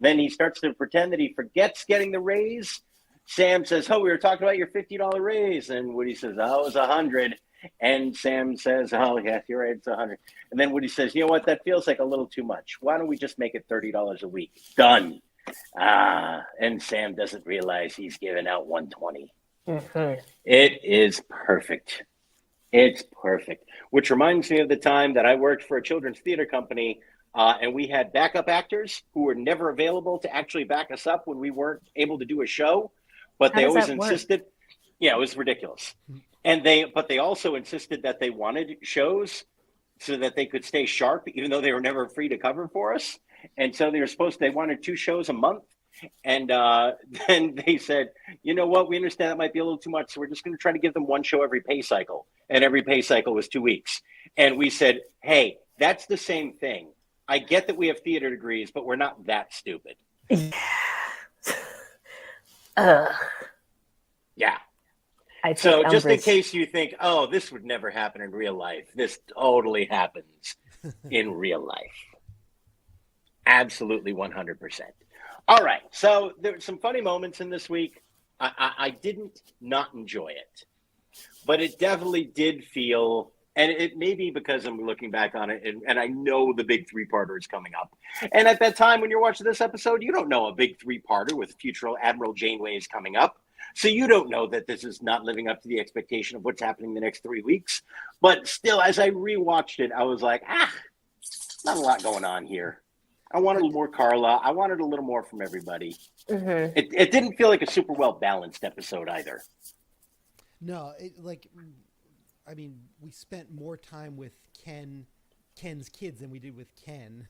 Then he starts to pretend that he forgets getting the raise. Sam says, oh, we were talking about your $50 raise. And Woody says, oh, it was 100. And Sam says, oh, yeah, you're right, it's 100. And then Woody says, you know what, that feels like a little too much. Why don't we just make it $30 a week? Done. And Sam doesn't realize he's giving out 120. Mm-hmm. It is perfect. It's perfect. Which reminds me of the time that I worked for a children's theater company, and we had backup actors who were never available to actually back us up when we weren't able to do a show. But they always insisted. Yeah, it was ridiculous. But they also insisted that they wanted shows so that they could stay sharp, even though they were never free to cover for us. And so they wanted 2 shows a month. And then they said, you know what, we understand that might be a little too much. So we're just going to try to give them 1 show every pay cycle. And every pay cycle was 2 weeks. And we said, hey, that's the same thing. I get that we have theater degrees, but we're not that stupid. Yeah. So just in case you think, oh, this would never happen in real life, this totally happens in real life. Absolutely 100%. All right. So there were some funny moments in this week. I didn't not enjoy it, but it definitely did feel, and it may be because I'm looking back on it, and I know the big 3-parter is coming up. And at that time, when you're watching this episode, you don't know a big 3-parter with future Admiral Janeway is coming up. So you don't know that this is not living up to the expectation of what's happening the next 3 weeks. But still, as I rewatched it, I was like, not a lot going on here. I wanted a little more Carla. I wanted a little more from everybody. Mm-hmm. It didn't feel like a super well-balanced episode either. No, we spent more time with Ken's kids than we did with Ken.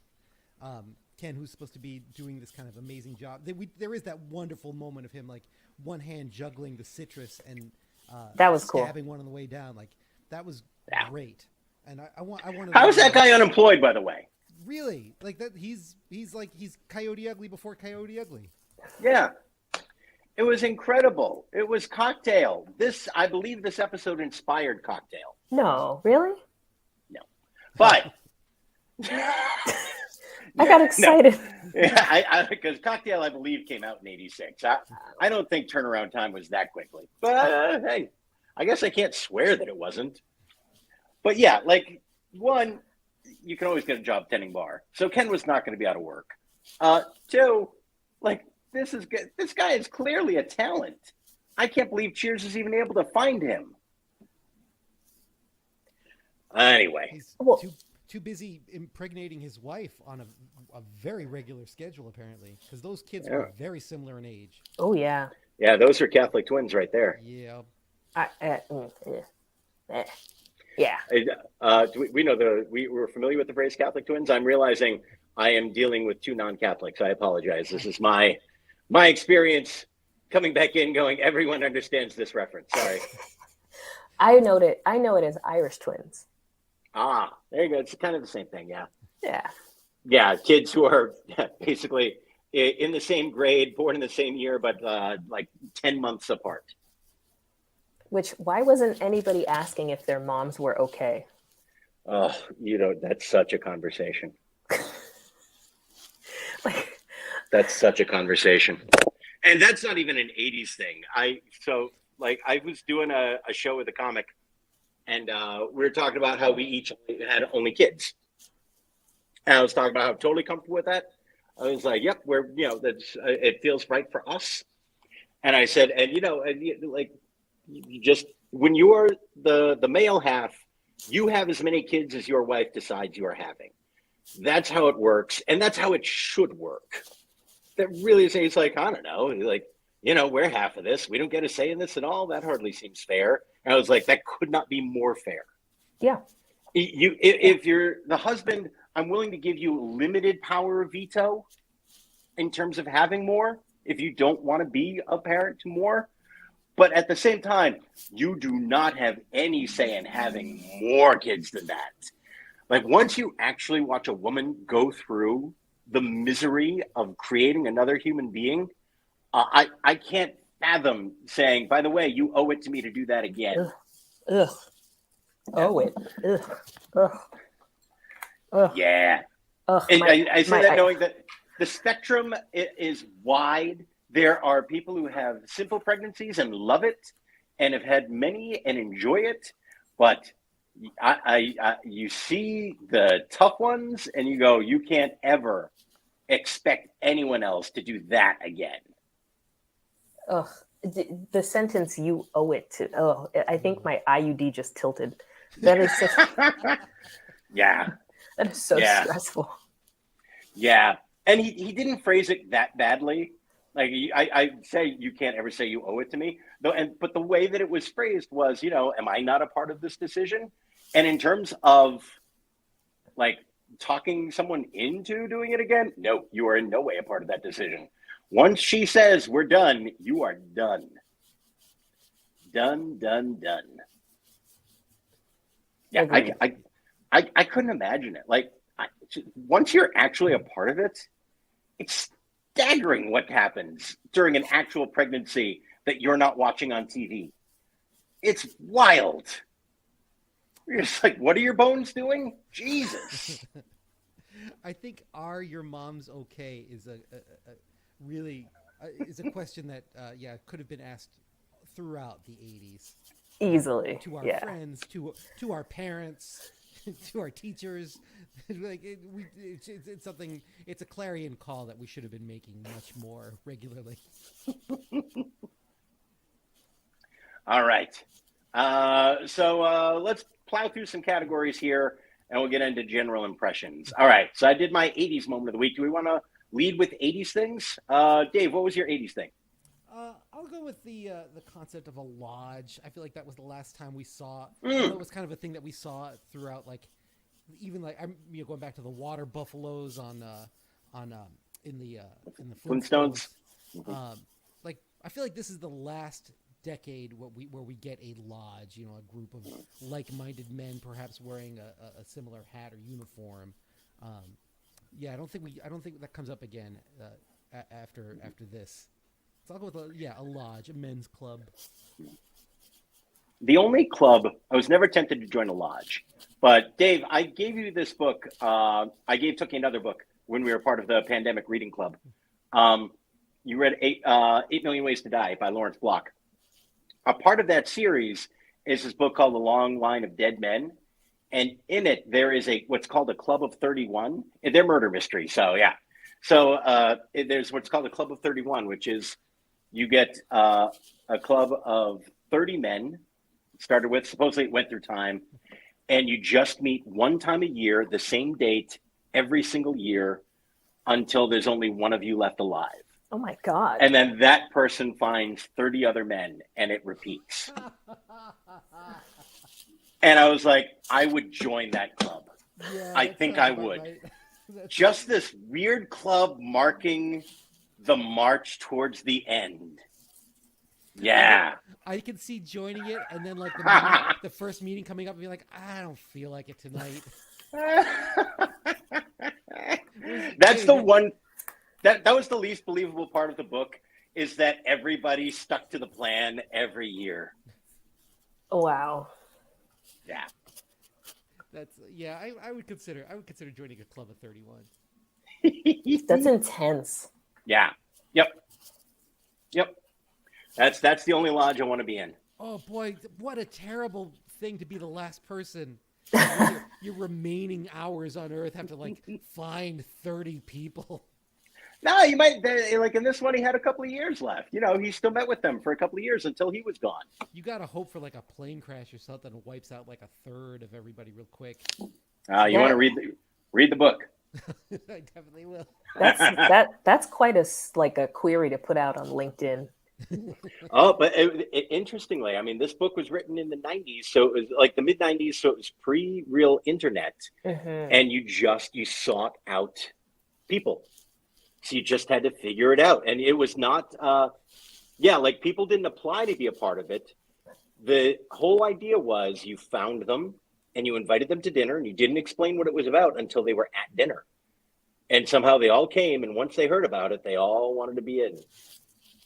Ken, who's supposed to be doing this kind of amazing job. There is that wonderful moment of him, like, one hand juggling the citrus and that was stabbing cool. one on the way down. Like, that was great. And I wanted. How is that guy unemployed, by the way? Really? Like that? He's Coyote Ugly before Coyote Ugly. Yeah. It was incredible. It was Cocktail. I believe this episode inspired Cocktail. No, really? No. But I got excited. No. Because Cocktail, I believe, came out in 86. I don't think turnaround time was that quickly. But hey, I guess I can't swear that it wasn't. But yeah, like, one, you can always get a job tending bar. So Ken was not going to be out of work. 2, like, this guy is clearly a talent. I can't believe Cheers is even able to find him. Anyway. He's too busy impregnating his wife on a very regular schedule, apparently, because those kids were very similar in age. Oh, yeah. Yeah, those are Catholic twins right there. Yeah. Yeah. We know we were familiar with the phrase Catholic twins. I'm realizing I am dealing with 2 non-Catholics. I apologize. This is my experience coming back in going, everyone understands this reference. Sorry. I know it as Irish twins. There you go. It's kind of the same thing. Yeah. Yeah. Yeah. Kids who are basically in the same grade, born in the same year, but like 10 months apart. Why wasn't anybody asking if their moms were okay? Oh, that's such a conversation. That's such a conversation. And that's not even an 80s thing. I was doing a show with a comic, and we were talking about how we each had only kids. And I was talking about how I'm totally comfortable with that. I was like, yep, that's it feels right for us. And I said, and like, you just when you are the male half, you have as many kids as your wife decides you are having. That's how it works, and that's how it should work. That really is. It's like, I don't know, like, we're half of this. We don't get a say in this at all. That hardly seems fair. And I was like, that could not be more fair. Yeah. If you're the husband, I'm willing to give you limited power of veto in terms of having more if you don't want to be a parent to more. But at the same time, you do not have any say in having more kids than that. Like, once you actually watch a woman go through the misery of creating another human being, I can't fathom saying, by the way, you owe it to me to do that again. Ugh. Owe it. Ugh. Ugh. Ugh. Yeah. Ugh. I say that knowing that the spectrum is wide. There are people who have simple pregnancies and love it and have had many and enjoy it. But you see the tough ones and you go, you can't ever expect anyone else to do that again. Ugh. The sentence, you owe it to, I think my IUD just tilted. That is such... Yeah. That is so stressful. Yeah. And he didn't phrase it that badly. Like, I say, you can't ever say you owe it to me. But the way that it was phrased was, am I not a part of this decision? And in terms of, like, talking someone into doing it again, no, you are in no way a part of that decision. Once she says we're done, you are done. Done. Yeah, I couldn't imagine it. Like, once you're actually a part of it, it's staggering what happens during an actual pregnancy that you're not watching on TV. It's wild. You're just like, what are your bones doing? Jesus. I think, are your moms okay is a really is a question that could have been asked throughout the 80s. Easily. To our friends, to our parents, to our teachers. Like, it's something, it's a clarion call that we should have been making much more regularly. All right. So let's plow through some categories here and we'll get into general impressions. All right. So I did my 80s moment of the week. Do we want to lead with 80s things? Dave, what was your 80s thing? I'll go with the concept of a lodge. I feel like that was the last time we saw. It was kind of a thing that we saw throughout, like, even like I'm going back to the water buffaloes in the Flintstones. Like, I feel like this is the last decade where we get a lodge. A group of like-minded men, perhaps wearing a similar hat or uniform. I don't think that comes up again after this. So I'll go with a lodge, a men's club. The only club, I was never tempted to join a lodge. But Dave, I gave you this book. I gave Tookie another book when we were part of the pandemic reading club. You read 8 Million Ways to Die by Lawrence Block. A part of that series is this book called The Long Line of Dead Men. And in it, there is what's called a Club of 31. They're murder mysteries. So, yeah. So there's what's called a Club of 31, which is you get a club of 30 men, started with, supposedly it went through time, and you just meet one time a year, the same date, every single year, until there's only one of you left alive. Oh, my God. And then that person finds 30 other men, and it repeats. And I was like, I would join that club. Yeah, I think I would. Right. Just this weird club marking the march towards the end. Yeah. I can see joining it, and then like the first meeting coming up and be like, I don't feel like it tonight. That's the one that was the least believable part of the book, is that everybody stuck to the plan every year. Wow. Yeah. I would consider joining a club of 31. That's intense. Yeah. Yep. That's the only lodge I want to be in. Oh boy, what a terrible thing to be the last person Your remaining hours on Earth have to like find 30 people. No, you might like in this one. He had a couple of years left. You know, he still met with them for a couple of years until he was gone. You gotta hope for like a plane crash or something that wipes out like a third of everybody real quick. You want to read the book? I definitely will. That's quite a query to put out on LinkedIn. Oh, but interestingly, I mean, this book was written in the 90s, so it was like the mid 90s, so it was pre-real internet, and you sought out people. So you just had to figure it out. And it was not, like people didn't apply to be a part of it. The whole idea was you found them and you invited them to dinner and you didn't explain what it was about until they were at dinner. And somehow they all came. And once they heard about it, they all wanted to be in.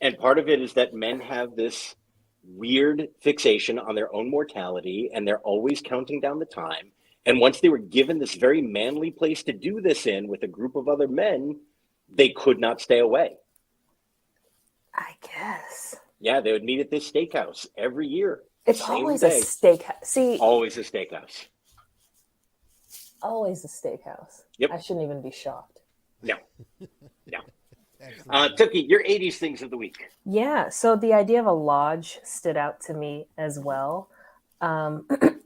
And part of it is that men have this weird fixation on their own mortality and they're always counting down the time. And once they were given this very manly place to do this in with a group of other men, they could not stay away. I guess. Yeah, they would meet at this steakhouse every year. It's always a steakhouse. See, always a steakhouse. Always a steakhouse. Yep. I shouldn't even be shocked. No. Tookie, your 80s things of the week. Yeah, so the idea of a lodge stood out to me as well. That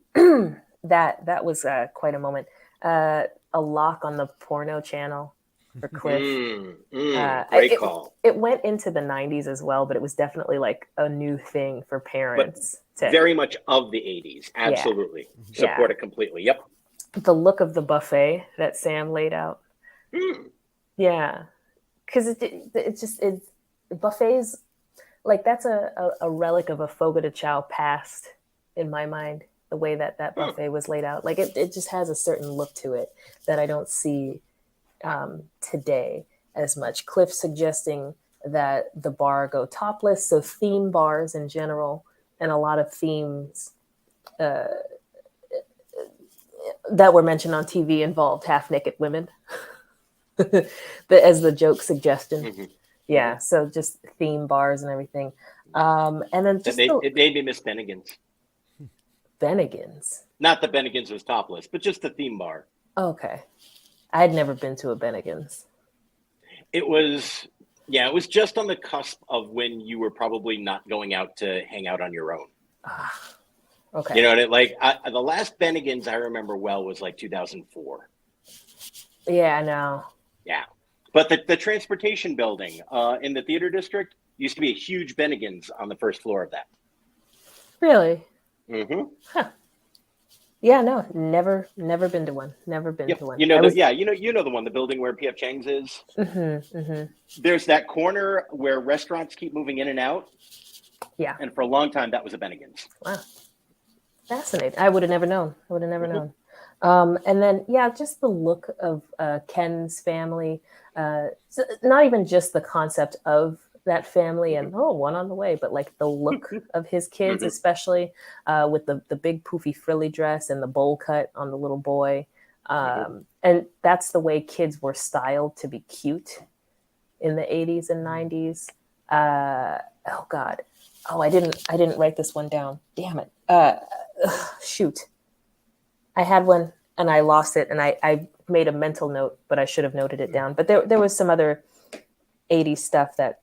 was quite a moment. A lock on the porno channel for Cliff. Great call. It went into the 90s as well, but it was definitely like a new thing for parents. Very much of the 80s. Absolutely. Yeah. Support it completely. Yep. The look of the buffet that Sam laid out. Yeah. Because buffets, like that's a relic of a Fogo de Chao past in my mind, the way that buffet was laid out. Like it just has a certain look to it that I don't see today as much. Cliff suggesting that the bar go topless, so theme bars in general, and a lot of themes that were mentioned on TV involved half-naked women, as the joke suggestion. Yeah, so just theme bars and everything. And then just it made me miss Bennigan's. Bennigan's? Not that Bennigan's was topless, but just the theme bar. Okay. I had never been to a Bennigan's. It was just on the cusp of when you were probably not going out to hang out on your own. Okay. You know, the last Bennigan's I remember well was like 2004. Yeah, I know. Yeah. But the transportation building in the theater district used to be a huge Bennigan's on the first floor of that. Really? Mm-hmm. Huh. Yeah, no, never been to one. Never been to one. You know the one, the building where P.F. Chang's is. There's that corner where restaurants keep moving in and out. Yeah. And for a long time, that was a Bennigan's. Wow. Fascinating. I would have never known. known. And then, just the look of Ken's family. So not even just the concept of that family and one on the way, but like the look of his kids, especially with the big poofy frilly dress and the bowl cut on the little boy. And that's the way kids were styled to be cute in the 80s and 90s. Oh God. Oh, I didn't write this one down. Damn it. Shoot. I had one and I lost it and I made a mental note, but I should have noted it down. But there was some other 80s stuff that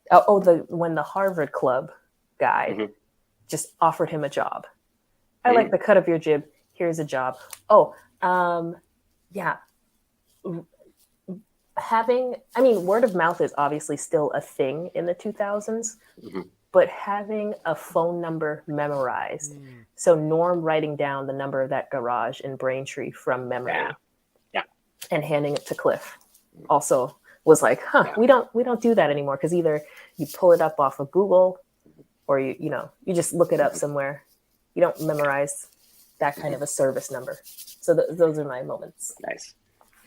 when the Harvard Club guy just offered him a job. I like the cut of your jib. Here's a job. Word of mouth is obviously still a thing in the 2000s, but having a phone number memorized. So Norm writing down the number of that garage in Braintree from memory and handing it to Cliff also was like, we don't do that anymore, because either you pull it up off of Google or you just look it up somewhere. You don't memorize that kind of a service number. So those are my moments. Nice.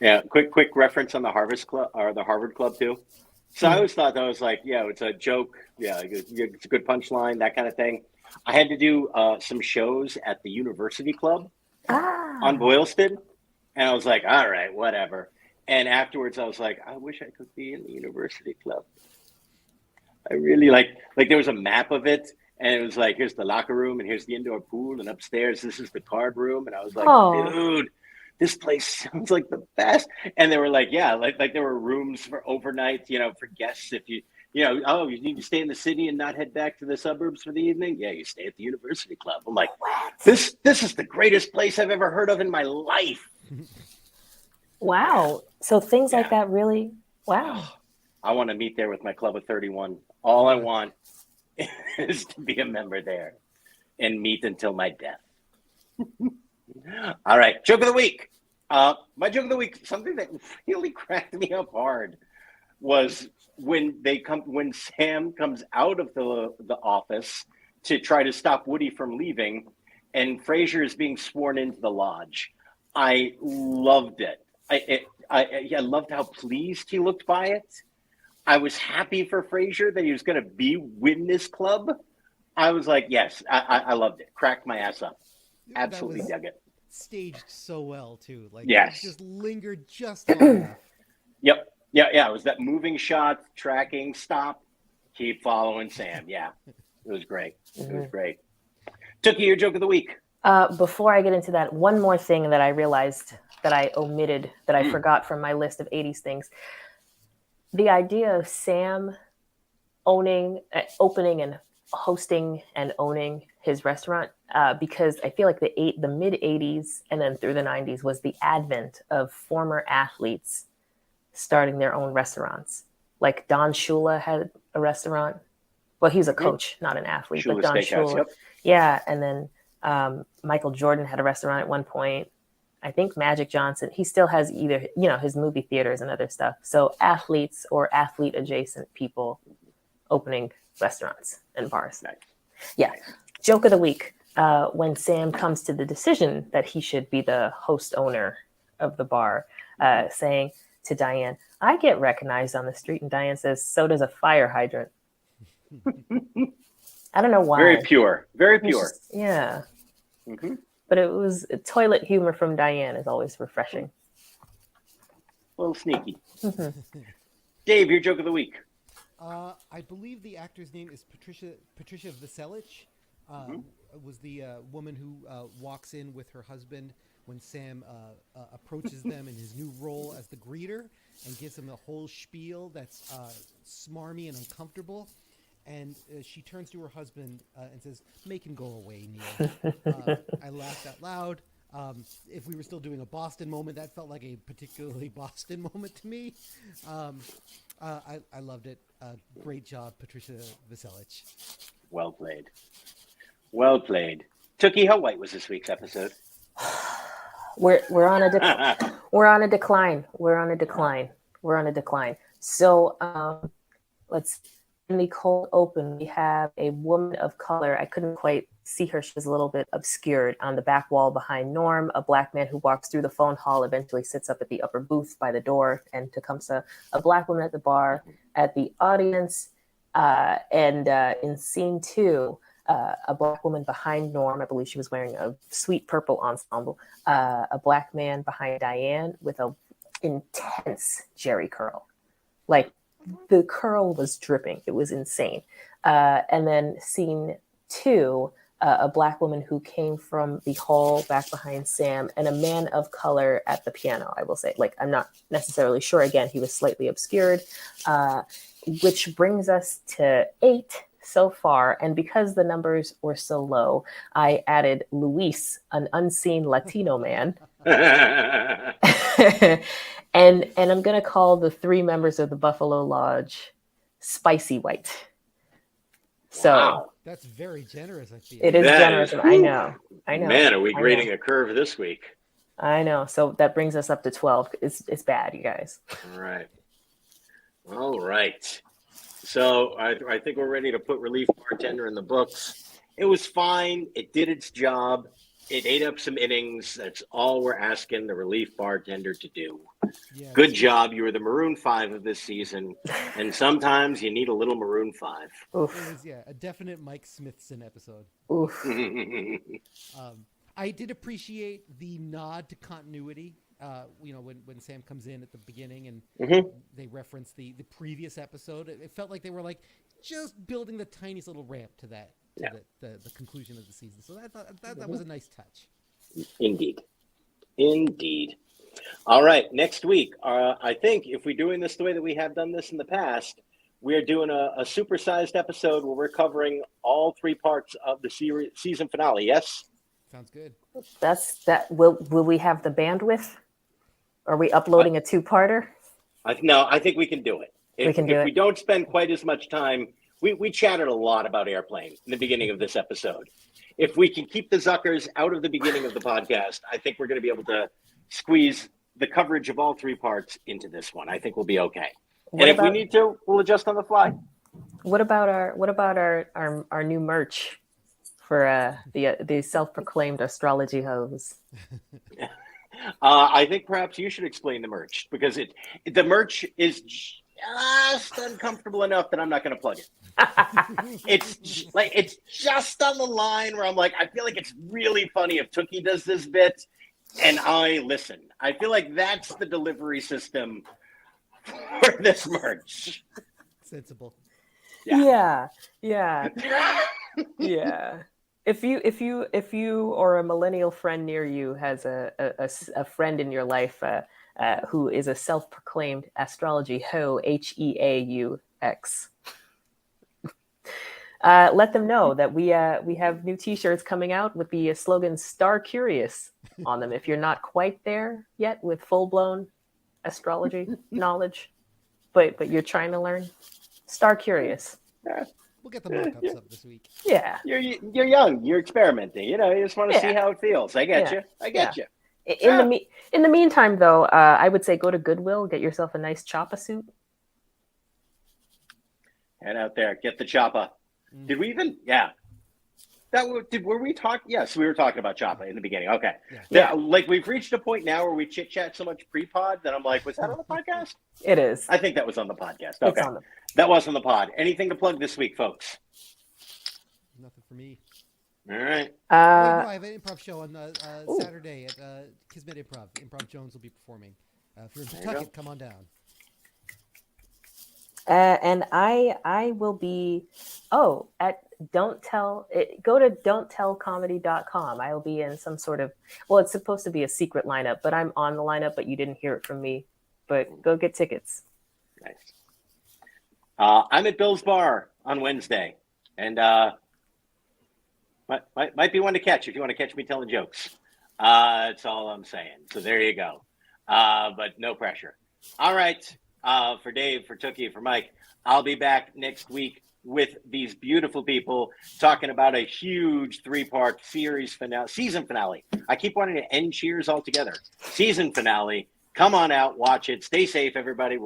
Yeah, quick reference on the Harvard Club or the Harvard Club too. So I always thought that was like, it's a joke. Yeah, it's a good punchline, that kind of thing. I had to do some shows at the University Club on Boylston, and I was like, all right, whatever. And afterwards, I was like, I wish I could be in the University Club. I really like there was a map of it, And it was like, here's the locker room, and here's the indoor pool, and upstairs this is the card room. And I was like, Oh. dude, this place sounds like the best. And they were like, yeah, like there were rooms for overnight, for guests if you you need to stay in the city and not head back to the suburbs for the evening. Yeah, you stay at the University Club. I'm like, this is the greatest place I've ever heard of in my life. Wow. So things like that really, wow. I want to meet there with my club of 31. All I want is to be a member there and meet until my death. All right, joke of the week. My joke of the week, something that really cracked me up hard, was when Sam comes out of the office to try to stop Woody from leaving, and Frasier is being sworn into the lodge. I loved it. I loved how pleased he looked by it. I was happy for Frasier that he was going to win this club. I was like, yes, I loved it. Cracked my ass up. Absolutely dug it. Staged so well too. Like, yes, it just lingered just long enough. Yep. Yeah. It was that moving shot, tracking, stop, keep following Sam. Yeah, it was great. It was great. Tookie, your joke of the week. Before I get into that, one more thing that I realized that I omitted, that I forgot from my list of 80s things. The idea of Sam opening and hosting and owning his restaurant, because I feel like the mid 80s and then through the 90s was the advent of former athletes starting their own restaurants. Like Don Shula had a restaurant. Well, he's a coach, not an athlete, Shula but Don Shula. Yep. Yeah, and then Michael Jordan had a restaurant at one point. I think Magic Johnson, he still has either, his movie theaters and other stuff. So athletes or athlete adjacent people opening restaurants and bars. Nice. Yeah. Nice. Joke of the week. When Sam comes to the decision that he should be the host owner of the bar, saying to Diane, I get recognized on the street. And Diane says, so does a fire hydrant. I don't know why. Very pure. Very pure. Just, yeah. Mm-hmm. But it was toilet humor from Diane is always refreshing. A little sneaky. Dave, your joke of the week. I believe the actor's name is Patricia Veselich. Was the woman who walks in with her husband when Sam approaches them in his new role as the greeter and gives him the whole spiel that's smarmy and uncomfortable. And she turns to her husband and says, make him go away, Neil. I laughed out loud. If we were still doing a Boston moment, that felt like a particularly Boston moment to me. I loved it. Great job, Patricia Veselich. Well played. Well played. Tookie, how white was this week's episode? We're on a decline. We're on a decline. So let's. In the cold open, we have a woman of color. I couldn't quite see her. She was a little bit obscured on the back wall behind Norm. A black man who walks through the phone hall eventually sits up at the upper booth by the door. And Tecumseh, a black woman at the bar, at the audience. And in scene 2, a black woman behind Norm. I believe she was wearing a sweet purple ensemble. A black man behind Diane with a intense Jerry curl. Like, the curl was dripping. It was insane. And then scene 2, a black woman who came from the hall back behind Sam and a man of color at the piano, I will say. Like, I'm not necessarily sure. Again, he was slightly obscured, which brings us to 8 so far. And because the numbers were so low, I added Luis, an unseen Latino man. And I'm going to call the 3 members of the Buffalo Lodge Spicy White. So wow. That's very generous, I feel. It is generous. I know. Man, are we grading a curve this week? I know. So that brings us up to 12. It's bad, you guys. All right. So I think we're ready to put Relief Bartender in the books. It was fine. It did its job. It ate up some innings. That's all we're asking the Relief Bartender to do. Yeah, good job. You were the Maroon 5 of this season. And sometimes you need a little Maroon 5. Oof. It was, a definite Mike Smithson episode. Oof. I did appreciate the nod to continuity. When Sam comes in at the beginning and they reference the previous episode, it felt like they were like just building the tiniest little ramp to that to the conclusion of the season. So I thought that was a nice touch. Indeed. All right, next week, I think if we're doing this the way that we have done this in the past, we are doing a supersized episode where we're covering all 3 parts of the season finale. Yes? Sounds good. Will we have the bandwidth? Are we uploading a 2-parter? I think we can do it. If we don't spend quite as much time, we chatted a lot about Airplane in the beginning of this episode. If we can keep the Zuckers out of the beginning of the podcast, I think we're going to be able to squeeze the coverage of all 3 parts into this one. I think we'll be okay. If we need to, we'll adjust on the fly. What about our new merch for the self-proclaimed astrology hoes? I think perhaps you should explain the merch, because the merch is just uncomfortable enough that I'm not going to plug it. It's just on the line where I'm like, I feel like it's really funny if Tookie does this bit and I listen. I feel like that's the delivery system for this merch. Sensible. Yeah. If you or a millennial friend near you has a friend in your life who is a self-proclaimed astrology hoe, HEAUX, let them know that we have new T-shirts coming out with the slogan "Star Curious" on them. If you're not quite there yet with full-blown astrology knowledge, but you're trying to learn, Star Curious. We'll get the mock-ups up this week. Yeah. You're young. You're experimenting. You just want to see how it feels. I get you. In the meantime, though, I would say go to Goodwill, get yourself a nice choppa suit. Head out there, get the choppa. Did we even? Yeah. Were we talking? Yes, we were talking about choppa in the beginning. Okay. Yeah. Like we've reached a point now where we chit chat so much pre-pod that I'm like, was that on the podcast? It is. I think that was on the podcast. Okay. That was on the pod. Anything to plug this week, folks? Nothing for me. All right. I have an improv show on Saturday at Kismet Improv. Improv Jones will be performing. If you're in Pawtucket, come on down. And I will be at Don't Tell it. Go to don'ttellcomedy.com. I'll be in some sort of, it's supposed to be a secret lineup, but I'm on the lineup, but you didn't hear it from me. But go get tickets. Nice. I'm at Bill's Bar on Wednesday, and might be one to catch if you want to catch me telling jokes. That's all I'm saying. So there you go. But no pressure. All right. For Dave, for Tookie, for Mike, I'll be back next week with these beautiful people talking about a huge 3-part season finale. I keep wanting to end Cheers altogether. Season finale. Come on out, watch it. Stay safe, everybody. We'll